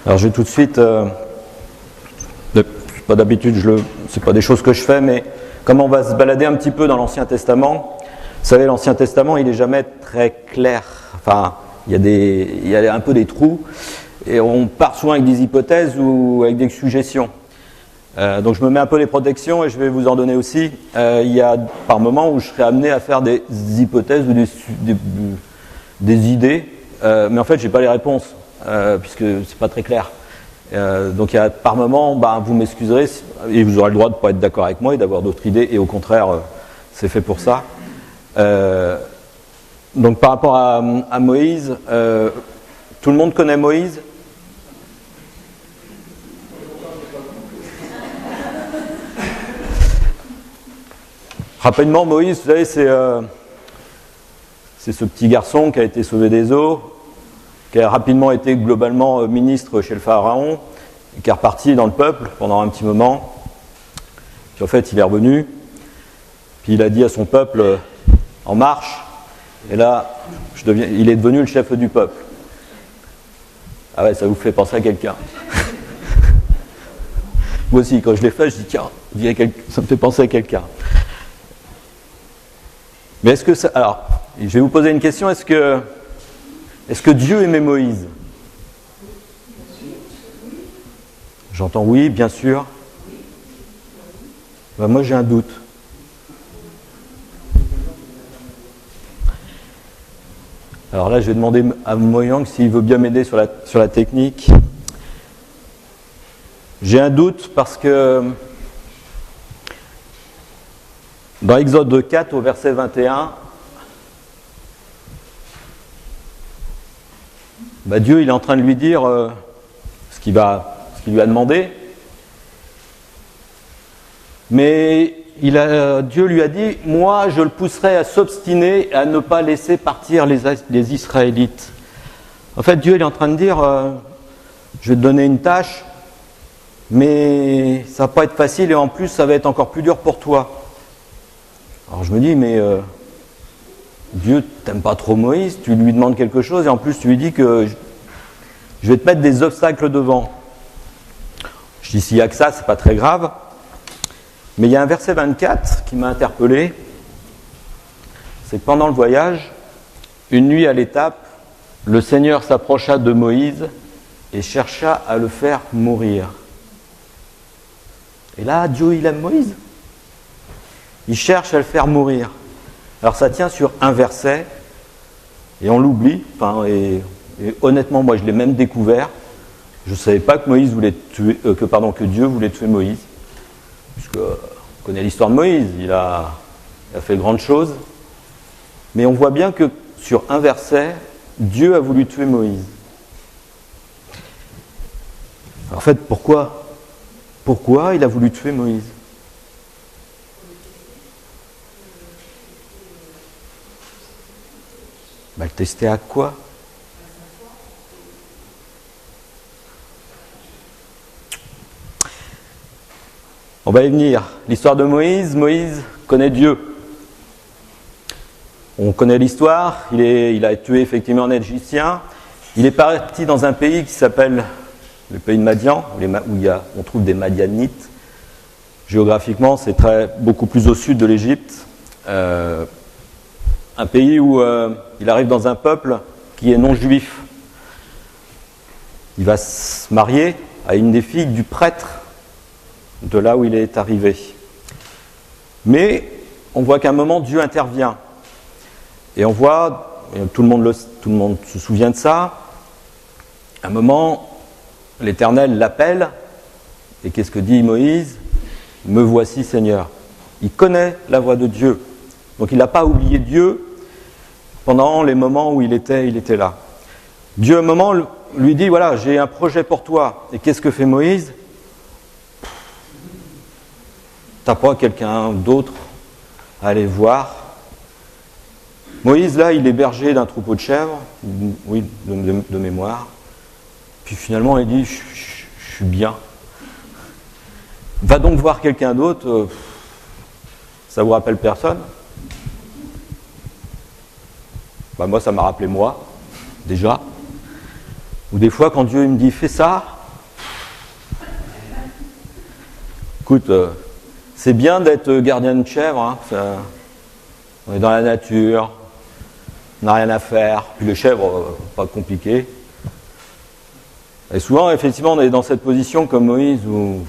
Alors je vais tout de suite, pas d'habitude, c'est pas des choses que je fais, mais comme on va se balader un petit peu dans l'Ancien Testament, vous savez, l'Ancien Testament, il n'est jamais très clair. Enfin, il y a un peu des trous, et on part souvent avec des hypothèses ou avec des suggestions. Donc je me mets un peu les protections et je vais vous en donner aussi. Il y a par moments où je serai amené à faire des hypothèses ou des idées, mais en fait, j'ai pas les réponses. Puisque c'est pas très clair. Donc il y a par moment, vous m'excuserez et vous aurez le droit de ne pas être d'accord avec moi et d'avoir d'autres idées, et au contraire, c'est fait pour ça. Donc par rapport à Moïse, tout le monde connaît Moïse ? Rapidement, Moïse, vous savez, c'est ce petit garçon qui a été sauvé des eaux, qui a rapidement été globalement ministre chez le pharaon, et qui est reparti dans le peuple pendant un petit moment. Puis en fait, il est revenu, puis il a dit à son peuple, en marche, et là, il est devenu le chef du peuple. Ah ouais, ça vous fait penser à quelqu'un. Moi aussi, quand je l'ai fait, je dis, tiens, ça me fait penser à quelqu'un. Mais est-ce que ça... Alors, je vais vous poser une question, est-ce que Dieu aimait Moïse ? J'entends oui, bien sûr. Moi, j'ai un doute. Alors là, je vais demander à Moyang s'il veut bien m'aider sur la technique. J'ai un doute parce que dans Exode 4, au verset 21, Dieu, il est en train de lui dire ce qu'il lui a demandé. Mais Dieu lui a dit, moi, je le pousserai à s'obstiner, à ne pas laisser partir les Israélites. En fait, Dieu, il est en train de dire, je vais te donner une tâche, mais ça va pas être facile, et en plus, ça va être encore plus dur pour toi. Alors je me dis, mais Dieu, t'aimes pas trop Moïse, tu lui demandes quelque chose et en plus tu lui dis que je vais te mettre des obstacles devant. Je dis, s'il n'y a que ça, c'est pas très grave. Mais il y a un verset 24 qui m'a interpellé. C'est que pendant le voyage, une nuit à l'étape, le Seigneur s'approcha de Moïse et chercha à le faire mourir. Et là, Dieu, il aime Moïse. Il cherche à le faire mourir. Alors ça tient sur un verset, et on l'oublie, et honnêtement, moi je l'ai même découvert. Je ne savais pas que Dieu voulait tuer Moïse. Puisque on connaît l'histoire de Moïse, il a fait de grandes choses. Mais on voit bien que sur un verset, Dieu a voulu tuer Moïse. En fait, pourquoi il a voulu tuer Moïse ? Le tester à quoi ? On va y venir. L'histoire de Moïse. Moïse connaît Dieu. On connaît l'histoire. Il a tué effectivement un Égyptien. Il est parti dans un pays qui s'appelle le pays de Madian, où on trouve des Madianites. Géographiquement, c'est beaucoup plus au sud de l'Égypte. Un pays où il arrive dans un peuple qui est non juif. Il va se marier à une des filles du prêtre de là où il est arrivé. Mais on voit qu'à un moment, Dieu intervient. Et on voit, et tout le monde se souvient de ça, à un moment, l'Éternel l'appelle, et qu'est-ce que dit Moïse ? Me voici, Seigneur. Il connaît la voix de Dieu. Donc il n'a pas oublié Dieu pendant les moments où il était là. Dieu, à un moment, lui dit, voilà, j'ai un projet pour toi. Et qu'est-ce que fait Moïse ? T'as pas quelqu'un d'autre à aller voir ? Moïse, là, il est berger d'un troupeau de chèvres, oui, de mémoire. Puis finalement, il dit, je suis bien. Va donc voir quelqu'un d'autre, ça vous rappelle personne ? Moi, ça m'a rappelé moi, déjà. Ou des fois, quand Dieu me dit, fais ça, écoute, c'est bien d'être gardien de chèvre, hein, on est dans la nature, on n'a rien à faire, puis les chèvres, pas compliqué. Et souvent, effectivement, on est dans cette position comme Moïse où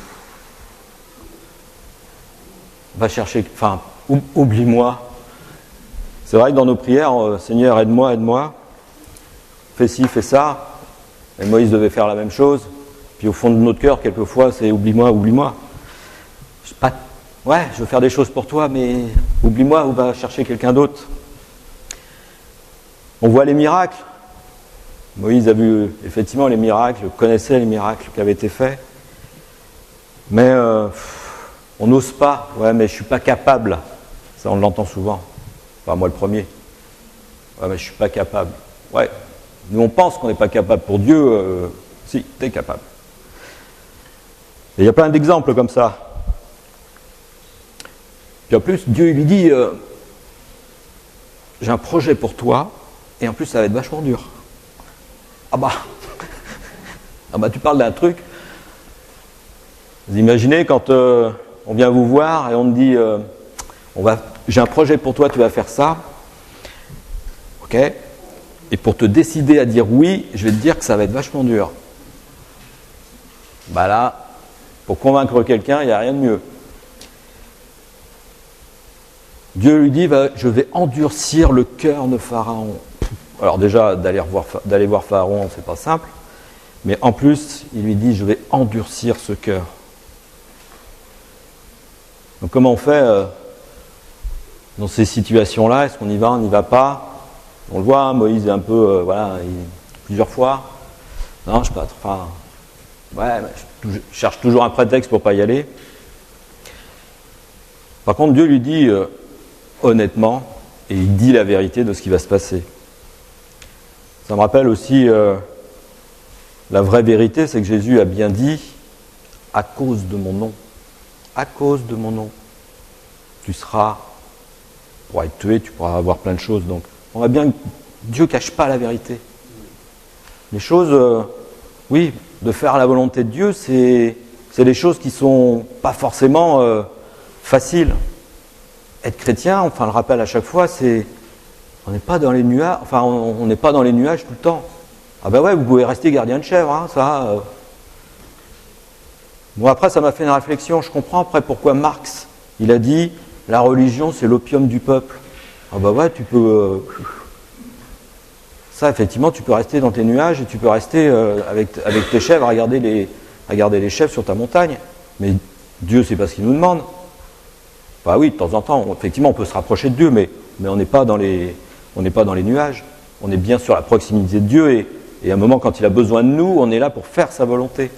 on va chercher, enfin, oublie-moi. C'est vrai que dans nos prières, Seigneur, aide-moi, aide-moi, fais ci, fais ça. Et Moïse devait faire la même chose. Puis au fond de notre cœur, quelquefois, c'est oublie-moi, oublie-moi. Ouais, je veux faire des choses pour toi, mais oublie-moi ou va chercher quelqu'un d'autre. On voit les miracles. Moïse a vu effectivement les miracles, connaissait les miracles qui avaient été faits. Mais on n'ose pas. Ouais, mais je ne suis pas capable. Ça, on l'entend souvent. Enfin, moi le premier. Ouais, mais je ne suis pas capable. Ouais, nous on pense qu'on n'est pas capable. Pour Dieu, si, tu es capable. Et il y a plein d'exemples comme ça. Puis en plus, Dieu lui dit, j'ai un projet pour toi, et en plus ça va être vachement dur. Ah bah tu parles d'un truc. Vous imaginez quand on vient vous voir et on te dit, j'ai un projet pour toi, tu vas faire ça. Ok. Et pour te décider à dire oui, je vais te dire que ça va être vachement dur. Bah là, pour convaincre quelqu'un, il n'y a rien de mieux. Dieu lui dit, je vais endurcir le cœur de Pharaon. Alors déjà, d'aller voir Pharaon, c'est pas simple. Mais en plus, il lui dit, je vais endurcir ce cœur. Donc comment on fait dans ces situations-là? Est-ce qu'on y va, on n'y va pas? On le voit, hein, Moïse est un peu, plusieurs fois. Non, je sais pas, enfin, ouais, je cherche toujours un prétexte pour pas y aller. Par contre, Dieu lui dit honnêtement, et il dit la vérité de ce qui va se passer. Ça me rappelle aussi la vraie vérité, c'est que Jésus a bien dit, à cause de mon nom, tu pourras être tué, tu pourras avoir plein de choses. Donc, on voit bien que Dieu ne cache pas la vérité. Les choses, oui, de faire la volonté de Dieu, c'est des choses qui ne sont pas forcément faciles. Être chrétien, enfin, le rappelle à chaque fois, on n'est pas dans les nuages, enfin, on n'est pas dans les nuages tout le temps. Ah ben ouais, vous pouvez rester gardien de chèvre, hein, ça. Bon, après, ça m'a fait une réflexion. Je comprends après pourquoi Marx, il a dit, la religion, c'est l'opium du peuple. Ah ben ouais, tu peux... Ça, effectivement, tu peux rester dans tes nuages et tu peux rester avec tes chèvres à regarder les chèvres sur ta montagne. Mais Dieu, c'est pas ce qu'il nous demande. Bah oui, de temps en temps, effectivement, on peut se rapprocher de Dieu, mais on n'est pas dans les nuages. On est bien sur la proximité de Dieu et à un moment, quand il a besoin de nous, on est là pour faire sa volonté.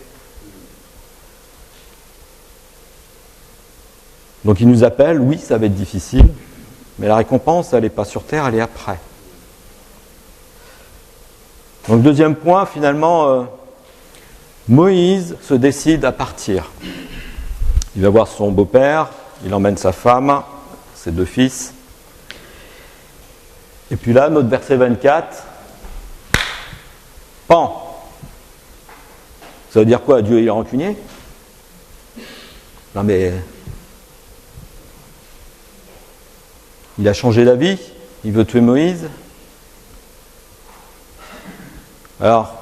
Donc il nous appelle, oui, ça va être difficile, mais la récompense, elle n'est pas sur terre, elle est après. Donc deuxième point, finalement, Moïse se décide à partir. Il va voir son beau-père, il emmène sa femme, ses 2 fils. Et puis là, notre verset 24, pan. Ça veut dire quoi? Dieu il est rancunier? Non mais... Il a changé d'avis, il veut tuer Moïse. Alors,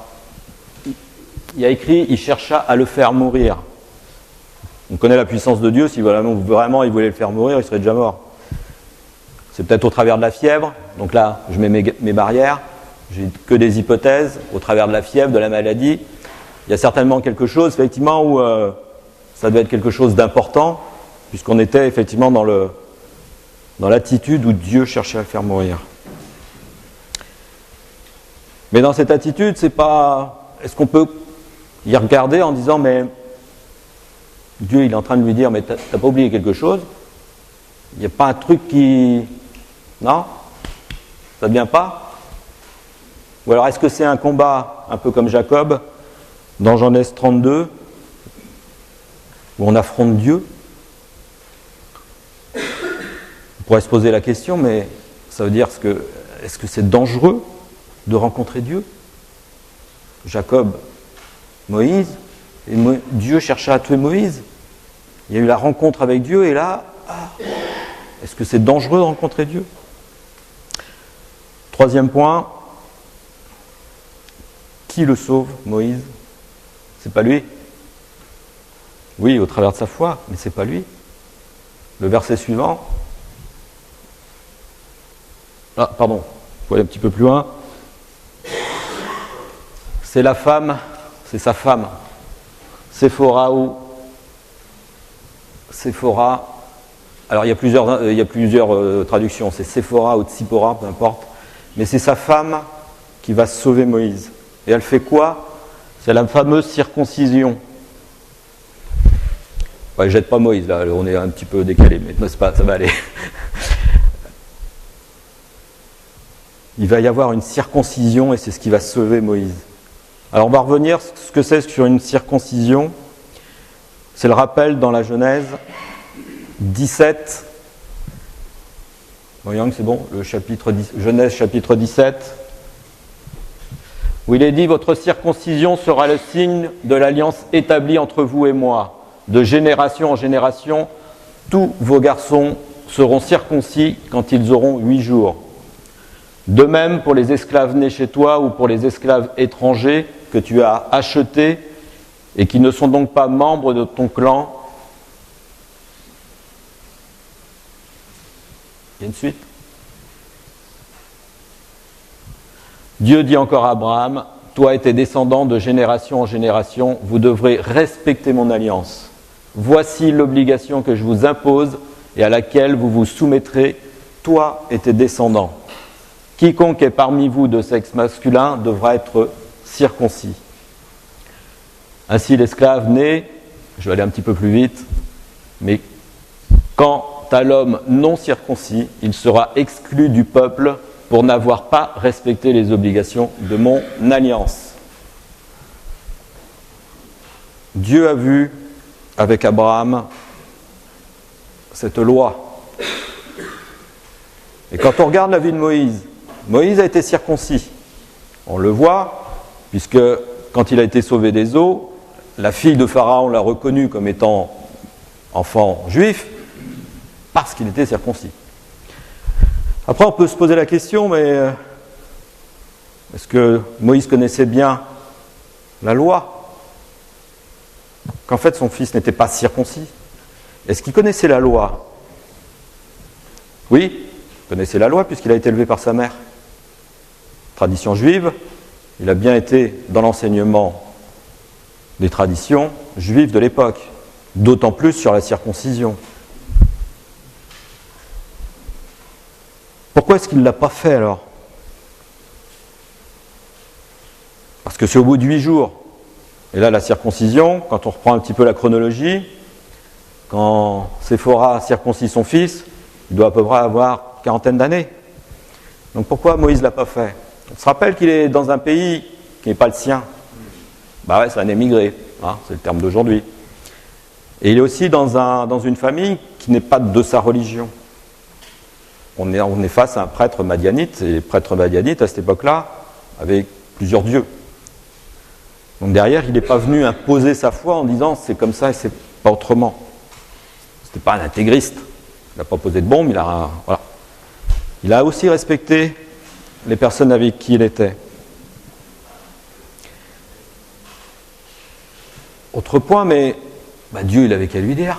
il y a écrit, il chercha à le faire mourir. On connaît la puissance de Dieu, si vraiment il voulait le faire mourir, il serait déjà mort. C'est peut-être au travers de la fièvre, donc là, je mets mes barrières, j'ai que des hypothèses, au travers de la fièvre, de la maladie. Il y a certainement quelque chose, effectivement, où ça devait être quelque chose d'important, puisqu'on était effectivement dans l'attitude où Dieu cherchait à le faire mourir. Mais dans cette attitude, c'est pas... Est-ce qu'on peut y regarder en disant, mais Dieu, il est en train de lui dire, mais t'as pas oublié quelque chose? Il n'y a pas un truc qui... Non? Ça ne vient pas? Ou alors, est-ce que c'est un combat, un peu comme Jacob, dans Genèse 32, où on affronte Dieu? On pourrait se poser la question, mais ça veut dire est-ce que c'est dangereux de rencontrer Dieu? Jacob, Moïse, et Dieu chercha à tuer Moïse. Il y a eu la rencontre avec Dieu, et là, est-ce que c'est dangereux de rencontrer Dieu? Troisième point, qui le sauve, Moïse? C'est pas lui. Oui, au travers de sa foi, mais c'est pas lui. Le verset suivant. Ah, pardon, il faut aller un petit peu plus loin. C'est la femme, c'est sa femme. Séphora. Alors il y a plusieurs traductions, c'est Séphora ou Tsipora, peu importe. Mais c'est sa femme qui va sauver Moïse. Et elle fait quoi? C'est la fameuse circoncision. Ouais, jette pas Moïse, là, on est un petit peu décalé, mais non, c'est pas, ça va aller. Il va y avoir une circoncision et c'est ce qui va sauver Moïse. Alors on va revenir sur ce que c'est sur une circoncision. C'est le rappel dans la Genèse 17. Voyons que c'est bon, le chapitre 10, Genèse chapitre 17. Où il est dit, votre circoncision sera le signe de l'alliance établie entre vous et moi. De génération en génération, tous vos garçons seront circoncis quand ils auront 8 jours. De même pour les esclaves nés chez toi ou pour les esclaves étrangers que tu as achetés et qui ne sont donc pas membres de ton clan. Il y a une suite. Dieu dit encore à Abraham, toi et tes descendants de génération en génération, vous devrez respecter mon alliance. Voici l'obligation que je vous impose et à laquelle vous vous soumettrez, toi et tes descendants. Quiconque est parmi vous de sexe masculin devra être circoncis. Ainsi l'esclave né, je vais aller un petit peu plus vite, mais quant à l'homme non circoncis, il sera exclu du peuple pour n'avoir pas respecté les obligations de mon alliance. Dieu a vu avec Abraham cette loi. Et quand on regarde la vie de Moïse, Moïse a été circoncis. On le voit, puisque quand il a été sauvé des eaux, la fille de Pharaon l'a reconnu comme étant enfant juif, parce qu'il était circoncis. Après, on peut se poser la question, mais est-ce que Moïse connaissait bien la loi? Qu'en fait, son fils n'était pas circoncis? Est-ce qu'il connaissait la loi? Oui, il connaissait la loi puisqu'il a été élevé par sa mère. Tradition juive, il a bien été dans l'enseignement des traditions juives de l'époque, d'autant plus sur la circoncision. Pourquoi est-ce qu'il ne l'a pas fait alors? Parce que c'est au bout de 8 jours. Et là, la circoncision, quand on reprend un petit peu la chronologie, quand Séphora circoncis son fils, il doit à peu près avoir 40 d'années. Donc pourquoi Moïse ne l'a pas fait? On se rappelle qu'il est dans un pays qui n'est pas le sien. Bah ouais, c'est un émigré, hein, c'est le terme d'aujourd'hui. Et il est aussi dans une famille qui n'est pas de sa religion. On est face à un prêtre madianite, et les prêtres madianites, à cette époque-là, avaient plusieurs dieux. Donc derrière, il n'est pas venu imposer sa foi en disant c'est comme ça et c'est pas autrement. C'était pas un intégriste. Il n'a pas posé de bombe, voilà. Il a aussi respecté les personnes avec qui il était. Autre point, mais Dieu, il avait qu'à lui dire.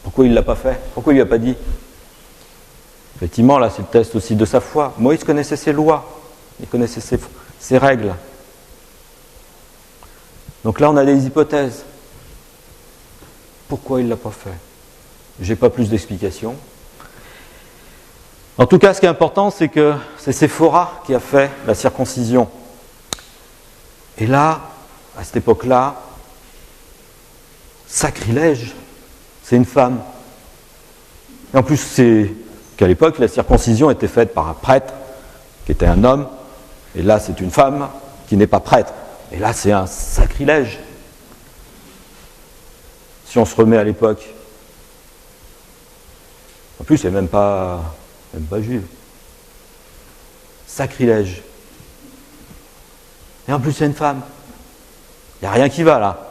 Pourquoi il ne l'a pas fait? Pourquoi il ne lui a pas dit? Effectivement, là, c'est le test aussi de sa foi. Moïse connaissait ses lois, il connaissait ses règles. Donc là, on a des hypothèses. Pourquoi il ne l'a pas fait? Je n'ai pas plus d'explications. En tout cas, ce qui est important, c'est que c'est Séphora qui a fait la circoncision. Et là, à cette époque-là, sacrilège, c'est une femme. Et en plus, c'est qu'à l'époque, la circoncision était faite par un prêtre, qui était un homme, et là, c'est une femme qui n'est pas prêtre. Et là, c'est un sacrilège. Si on se remet à l'époque. En plus, elle n'est même pas juive. Sacrilège. Et en plus, c'est une femme. Il n'y a rien qui va là.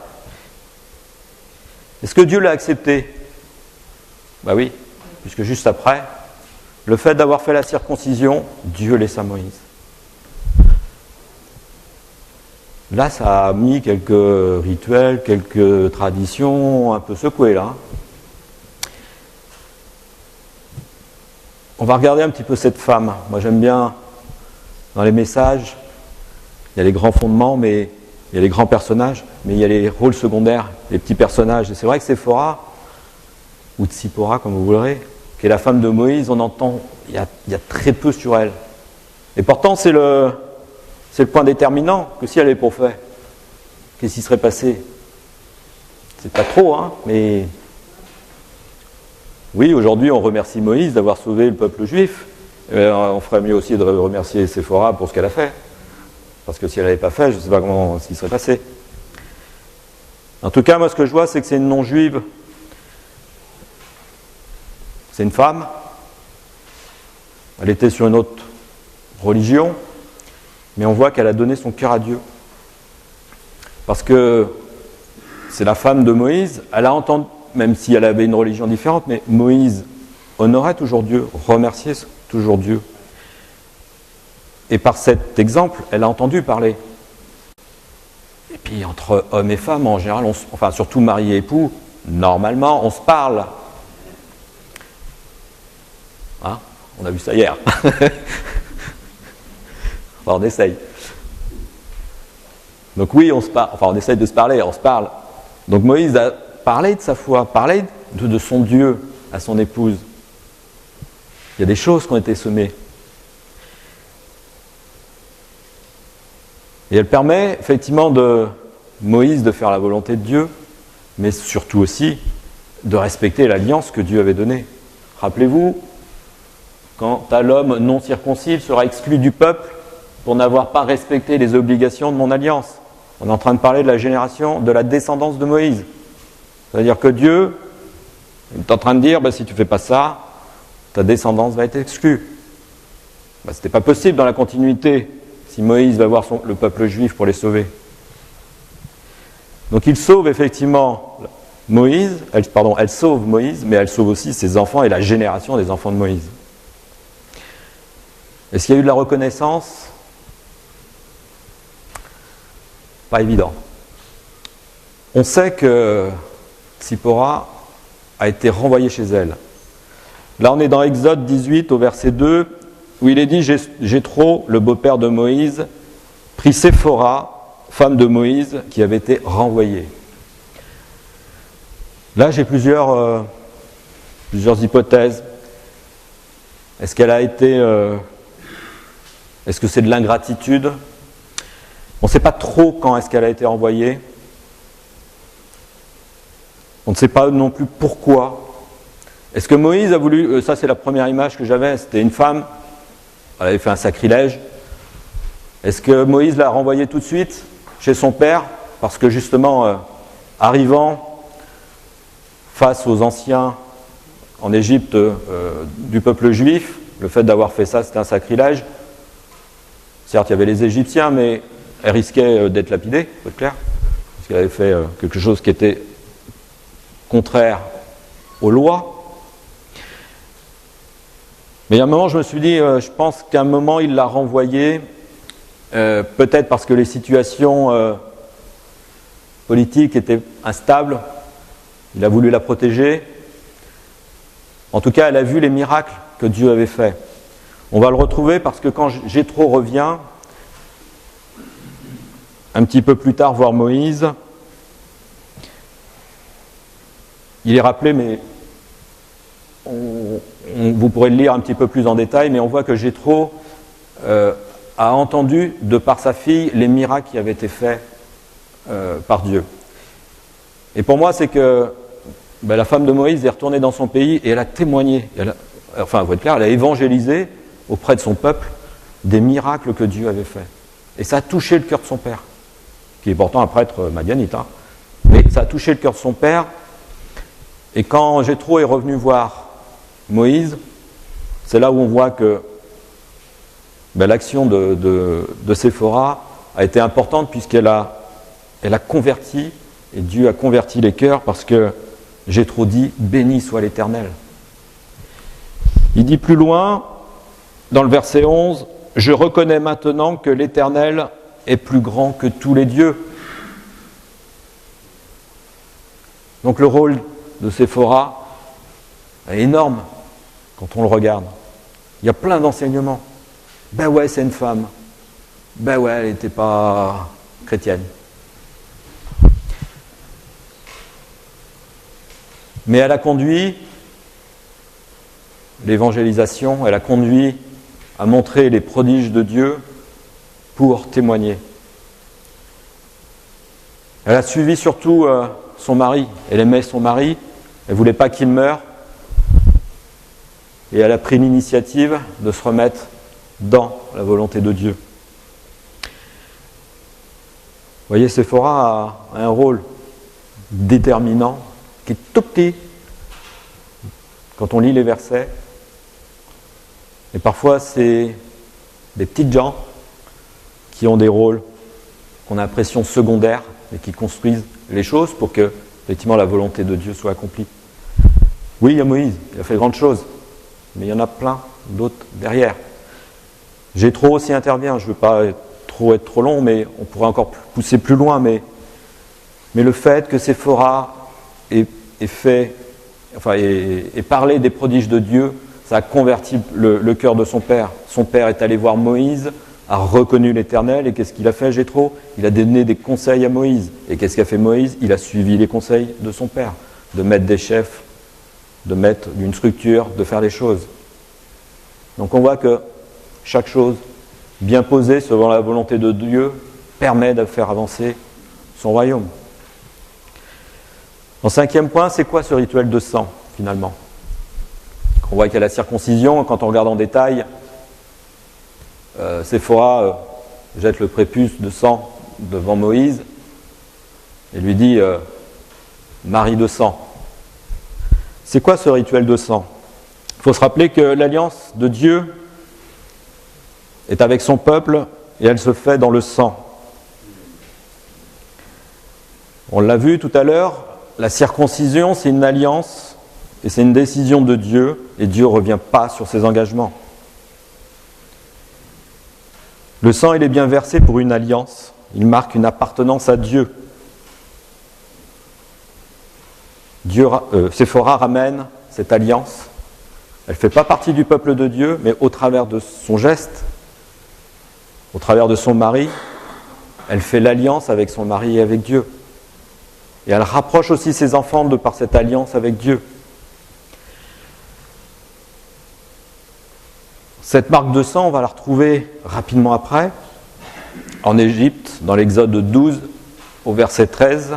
Est-ce que Dieu l'a accepté? Bah oui, puisque juste après, le fait d'avoir fait la circoncision, Dieu laissa Moïse. Là, ça a mis quelques rituels, quelques traditions un peu secouées là. On va regarder un petit peu cette femme. Moi, j'aime bien, dans les messages, il y a les grands fondements, mais il y a les grands personnages, mais il y a les rôles secondaires, les petits personnages. Et c'est vrai que Séphora, ou Tsipora, comme vous voudrez, qui est la femme de Moïse, on entend, il y a très peu sur elle. Et pourtant, c'est le point déterminant, que si elle est pour fait, qu'est-ce qui serait passé? C'est pas trop, hein, mais... Oui, aujourd'hui, on remercie Moïse d'avoir sauvé le peuple juif. On ferait mieux aussi de remercier Séphora pour ce qu'elle a fait. Parce que si elle n'avait pas fait, je ne sais pas ce qui serait passé. En tout cas, moi, ce que je vois, c'est que c'est une non-juive. C'est une femme. Elle était sur une autre religion. Mais on voit qu'elle a donné son cœur à Dieu. Parce que c'est la femme de Moïse. Elle a entendu, même si elle avait une religion différente, mais Moïse honorait toujours Dieu, remerciait toujours Dieu. Et par cet exemple, elle a entendu parler. Et puis entre hommes et femmes, en général, enfin surtout mari et époux, normalement, on se parle. Hein? On a vu ça hier. Enfin, on essaye. Donc oui, on se parle. Enfin, on essaye de se parler, on se parle. Donc Moïse a parlé de sa foi, parlé de son Dieu à son épouse. Il y a des choses qui ont été semées. Et elle permet effectivement de Moïse de faire la volonté de Dieu, mais surtout aussi de respecter l'alliance que Dieu avait donnée. Rappelez-vous, quant à l'homme non circoncis, il sera exclu du peuple pour n'avoir pas respecté les obligations de mon alliance. On est en train de parler de la génération, de la descendance de Moïse. C'est-à-dire que Dieu est en train de dire, si tu ne fais pas ça, ta descendance va être exclue. Ce n'était pas possible dans la continuité, si Moïse va voir le peuple juif pour les sauver. Donc il sauve effectivement Moïse, elle sauve Moïse, mais elle sauve aussi ses enfants et la génération des enfants de Moïse. Est-ce qu'il y a eu de la reconnaissance? Pas évident. On sait que Tsipora a été renvoyée chez elle. Là, on est dans Exode 18, au verset 2, où il est dit « Jéthro, le beau-père de Moïse, prit Séphora, femme de Moïse, qui avait été renvoyée. » Là, j'ai plusieurs hypothèses. Est-ce qu'elle a été... est-ce que c'est de l'ingratitude? On ne sait pas trop quand est-ce qu'elle a été renvoyée. On ne sait pas non plus pourquoi. Est-ce que Moïse a voulu... ça, c'est la première image que j'avais. C'était une femme. Elle avait fait un sacrilège. Est-ce que Moïse l'a renvoyée tout de suite chez son père? Parce que justement, arrivant face aux anciens en Égypte du peuple juif, le fait d'avoir fait ça, c'était un sacrilège. Certes, il y avait les Égyptiens, mais elle risquait d'être lapidée, faut être clair, parce qu'elle avait fait quelque chose qui était contraire aux lois. Mais à un moment, je me suis dit, je pense qu'à un moment, il l'a renvoyée, peut-être parce que les situations politiques étaient instables, il a voulu la protéger. En tout cas, elle a vu les miracles que Dieu avait faits. On va le retrouver parce que quand Jéthro revient, un petit peu plus tard voir Moïse, il est rappelé, mais vous pourrez le lire un petit peu plus en détail, mais on voit que Jéthro a entendu, de par sa fille, les miracles qui avaient été faits par Dieu. Et pour moi, c'est que la femme de Moïse est retournée dans son pays et elle a témoigné, elle a évangélisé auprès de son peuple des miracles que Dieu avait faits. Et ça a touché le cœur de son père, qui est pourtant un prêtre madianite, hein. Mais ça a touché le cœur de son père. Et quand Jéthro est revenu voir Moïse, c'est là où on voit que l'action de Séphora a été importante puisqu'elle a converti, et Dieu a converti les cœurs parce que Jéthro dit « Béni soit l'Éternel ». Il dit plus loin, dans le verset 11, « Je reconnais maintenant que l'Éternel est plus grand que tous les dieux ». Donc le rôle de Séphora est énorme quand on le regarde. Il y a plein d'enseignements. Ben ouais, c'est une femme. Ben ouais, elle n'était pas chrétienne. Mais elle a conduit l'évangélisation, elle a conduit à montrer les prodiges de Dieu pour témoigner. Elle a suivi surtout son mari. Elle aimait son mari, elle ne voulait pas qu'il meure. Et elle a pris l'initiative de se remettre dans la volonté de Dieu. Vous voyez, Séphora a un rôle déterminant, qui est tout petit quand on lit les versets. Et parfois, c'est des petites gens qui ont des rôles qu'on a l'impression secondaires, mais qui construisent les choses pour que, effectivement, la volonté de Dieu soit accomplie. Oui, il y a Moïse, il a fait de grandes choses, mais il y en a plein d'autres derrière. Jéthro aussi intervient, je ne veux pas être trop long, mais on pourrait encore pousser plus loin, mais le fait que Séphora ait parlé des prodiges de Dieu, ça a converti le cœur de son père. Son père est allé voir Moïse, a reconnu l'Éternel, et qu'est-ce qu'il a fait, Jéthro ? Il a donné des conseils à Moïse. Et qu'est-ce qu'a fait Moïse ? Il a suivi les conseils de son père, de mettre des chefs, de mettre une structure, de faire les choses. Donc on voit que chaque chose bien posée selon la volonté de Dieu permet de faire avancer son royaume. En cinquième point, c'est quoi ce rituel de sang, finalement ? On voit qu'il y a la circoncision, quand on regarde en détail, Séphora jette le prépuce de sang devant Moïse et lui dit « Mari de sang ». C'est quoi ce rituel de sang ? Il faut se rappeler que l'alliance de Dieu est avec son peuple et elle se fait dans le sang. On l'a vu tout à l'heure, la circoncision c'est une alliance et c'est une décision de Dieu et Dieu ne revient pas sur ses engagements. Le sang il est bien versé pour une alliance, il marque une appartenance à Dieu. Séphora ramène cette alliance. Elle ne fait pas partie du peuple de Dieu, mais au travers de son geste, au travers de son mari, elle fait l'alliance avec son mari et avec Dieu. Et elle rapproche aussi ses enfants de par cette alliance avec Dieu. Cette marque de sang, on va la retrouver rapidement après, en Égypte, dans l'Exode 12, au verset 13,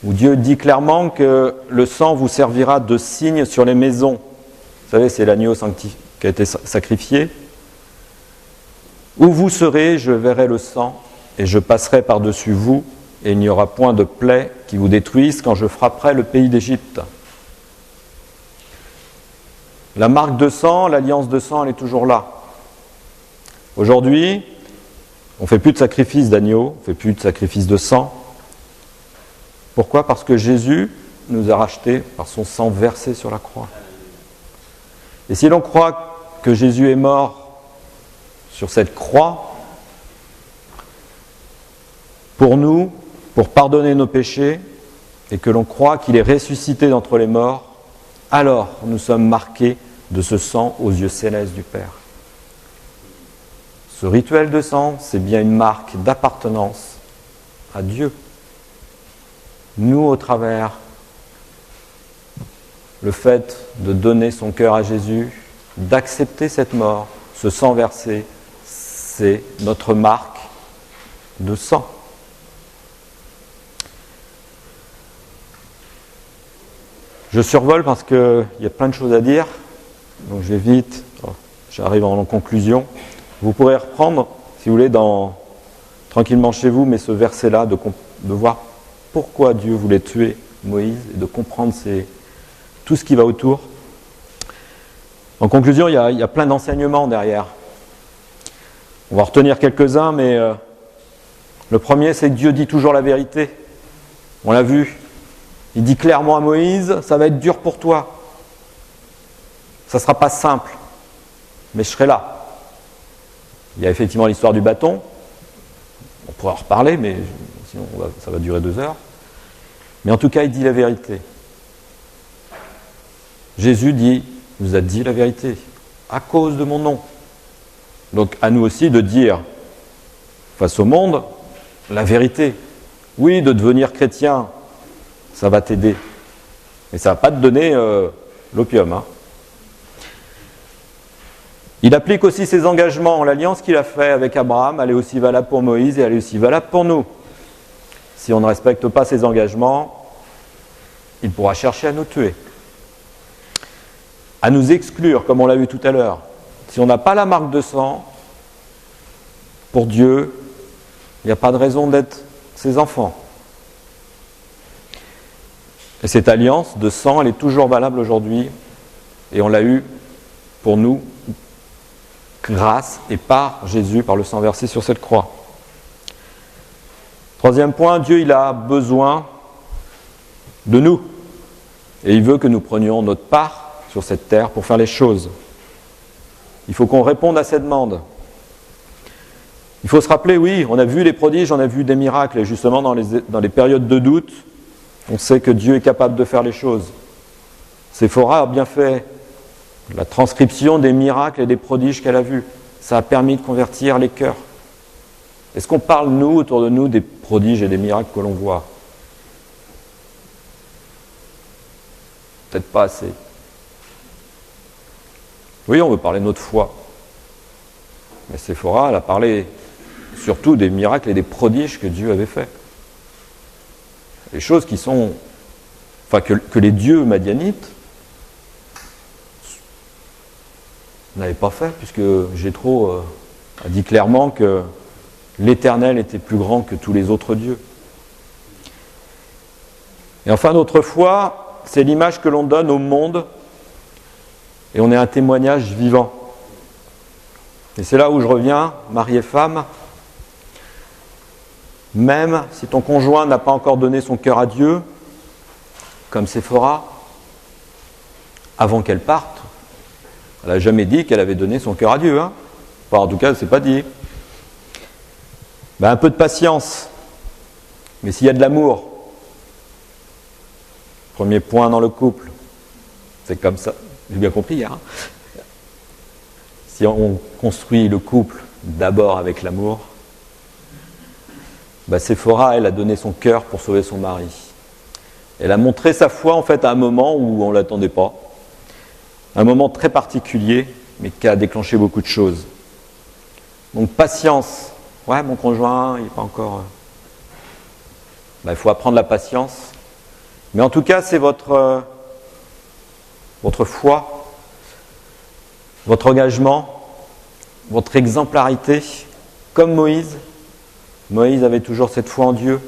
où Dieu dit clairement que le sang vous servira de signe sur les maisons. Vous savez, c'est l'agneau qui a été sacrifié. Où vous serez, je verrai le sang, et je passerai par-dessus vous, et il n'y aura point de plaie qui vous détruise quand je frapperai le pays d'Égypte. La marque de sang, l'alliance de sang, elle est toujours là. Aujourd'hui, on ne fait plus de sacrifice d'agneau, on ne fait plus de sacrifice de sang. Pourquoi ? Parce que Jésus nous a rachetés par son sang versé sur la croix. Et si l'on croit que Jésus est mort sur cette croix, pour nous, pour pardonner nos péchés, et que l'on croit qu'il est ressuscité d'entre les morts, alors nous sommes marqués de ce sang aux yeux célestes du Père. Ce rituel de sang, c'est bien une marque d'appartenance à Dieu. Nous, au travers le fait de donner son cœur à Jésus, d'accepter cette mort, ce sang versé, c'est notre marque de sang. Je survole parce qu'il y a plein de choses à dire, donc je vais vite, j'arrive en conclusion. Vous pourrez reprendre, si vous voulez, tranquillement chez vous, mais ce verset-là, de voir pourquoi Dieu voulait tuer Moïse et de comprendre tout ce qui va autour. En conclusion, il y a plein d'enseignements derrière. On va retenir quelques-uns, mais le premier, c'est que Dieu dit toujours la vérité. On l'a vu. Il dit clairement à Moïse, ça va être dur pour toi. Ça ne sera pas simple, mais je serai là. Il y a effectivement l'histoire du bâton. On pourra en reparler, mais sinon ça va durer 2 heures. Mais en tout cas, il dit la vérité. Jésus dit, il vous a dit la vérité, à cause de mon nom. Donc à nous aussi de dire, face au monde, la vérité. Oui, de devenir chrétien, ça va t'aider. Mais ça ne va pas te donner l'opium. Hein. Il applique aussi ses engagements. L'alliance qu'il a faite avec Abraham, elle est aussi valable pour Moïse et elle est aussi valable pour nous. Si on ne respecte pas ses engagements, il pourra chercher à nous tuer. À nous exclure, comme on l'a vu tout à l'heure. Si on n'a pas la marque de sang, pour Dieu, il n'y a pas de raison d'être ses enfants. Et cette alliance de sang, elle est toujours valable aujourd'hui. Et on l'a eue pour nous, grâce et par Jésus, par le sang versé sur cette croix. Troisième point, Dieu, il a besoin de nous. Et il veut que nous prenions notre part sur cette terre pour faire les choses. Il faut qu'on réponde à cette demande. Il faut se rappeler, oui, on a vu les prodiges, on a vu des miracles, et justement dans les périodes de doute, on sait que Dieu est capable de faire les choses. Séphora a bien fait la transcription des miracles et des prodiges qu'elle a vus. Ça a permis de convertir les cœurs. Est-ce qu'on parle, nous, autour de nous, des prodiges et des miracles que l'on voit ? Peut-être pas assez. Oui, on veut parler de notre foi. Mais Séphora, elle a parlé surtout des miracles et des prodiges que Dieu avait faits. Les choses qui sont... Enfin, que les dieux madianites n'avaient pas fait, puisque Jéthro a dit clairement que l'Éternel était plus grand que tous les autres dieux. Et enfin, notre foi, c'est l'image que l'on donne au monde, et on est un témoignage vivant. Et c'est là où je reviens, mari et femme. Même si ton conjoint n'a pas encore donné son cœur à Dieu, comme Séphora, avant qu'elle parte, elle n'a jamais dit qu'elle avait donné son cœur à Dieu. Hein. Enfin, en tout cas, elle ne s'est pas dit. Ben, un peu de patience. Mais s'il y a de l'amour, premier point dans le couple, c'est comme ça. J'ai bien compris hier. Hein. Si on construit le couple d'abord avec l'amour, ben Séphora, elle a donné son cœur pour sauver son mari. Elle a montré sa foi en fait à un moment où on ne l'attendait pas. Un moment très particulier, mais qui a déclenché beaucoup de choses. Donc patience. Ouais, mon conjoint, il n'est pas encore... Ben, il faut apprendre la patience. Mais en tout cas, c'est votre foi, votre engagement, votre exemplarité, comme Moïse. Moïse avait toujours cette foi en Dieu.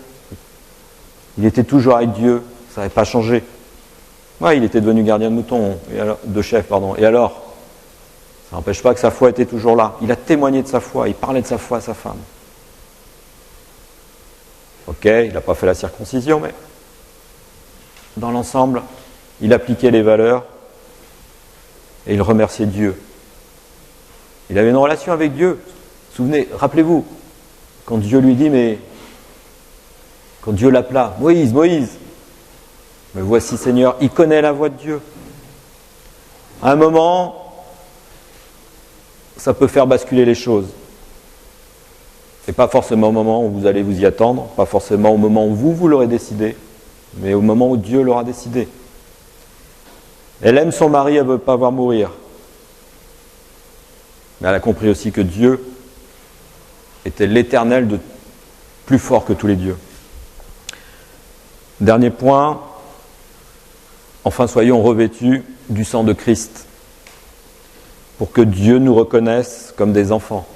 Il était toujours avec Dieu, ça n'avait pas changé. Ouais, il était devenu gardien de moutons, de chef, pardon. Et alors, ça n'empêche pas que sa foi était toujours là. Il a témoigné de sa foi, il parlait de sa foi à sa femme. Ok, il n'a pas fait la circoncision, mais dans l'ensemble, il appliquait les valeurs et il remerciait Dieu. Il avait une relation avec Dieu. Souvenez, rappelez-vous, quand Dieu lui dit, mais quand Dieu l'appela, Moïse, Moïse, me voici Seigneur, il connaît la voix de Dieu. À un moment, ça peut faire basculer les choses. Et pas forcément au moment où vous allez vous y attendre, pas forcément au moment où vous l'aurez décidé, mais au moment où Dieu l'aura décidé. Elle aime son mari, elle ne veut pas voir mourir. Mais elle a compris aussi que Dieu était l'Éternel de plus fort que tous les dieux. Dernier point, enfin soyons revêtus du sang de Christ, pour que Dieu nous reconnaisse comme des enfants.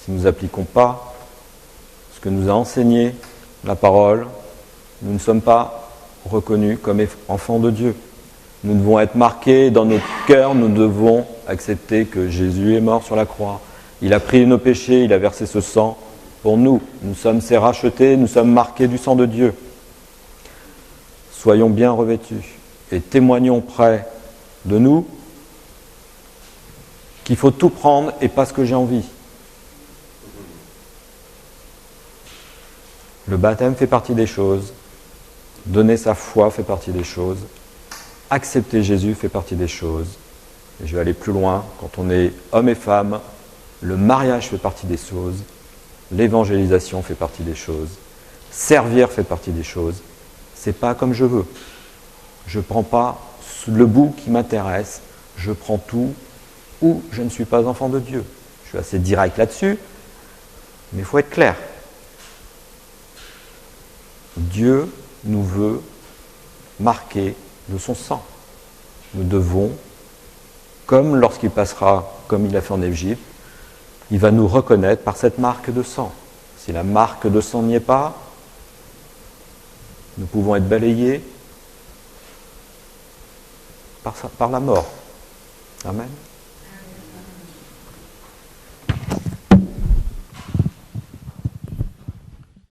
Si nous n'appliquons pas ce que nous a enseigné la parole, nous ne sommes pas reconnus comme enfants de Dieu. Nous devons être marqués dans notre cœur, nous devons accepter que Jésus est mort sur la croix. Il a pris nos péchés, il a versé ce sang pour nous. Nous sommes ses rachetés, nous sommes marqués du sang de Dieu. soyons bien revêtus et témoignons près de nous qu'il faut tout prendre et pas ce que j'ai envie. Le baptême fait partie des choses, donner sa foi fait partie des choses, accepter Jésus fait partie des choses. Et je vais aller plus loin, quand on est homme et femme, le mariage fait partie des choses, l'évangélisation fait partie des choses, servir fait partie des choses. C'est pas comme je veux. Je ne prends pas le bout qui m'intéresse, je prends tout, ou je ne suis pas enfant de Dieu. Je suis assez direct là-dessus, mais il faut être clair. Dieu nous veut marquer de son sang. Nous devons, comme lorsqu'il passera, comme il l'a fait en Égypte, il va nous reconnaître par cette marque de sang. Si la marque de sang n'y est pas, nous pouvons être balayés par la mort. Amen.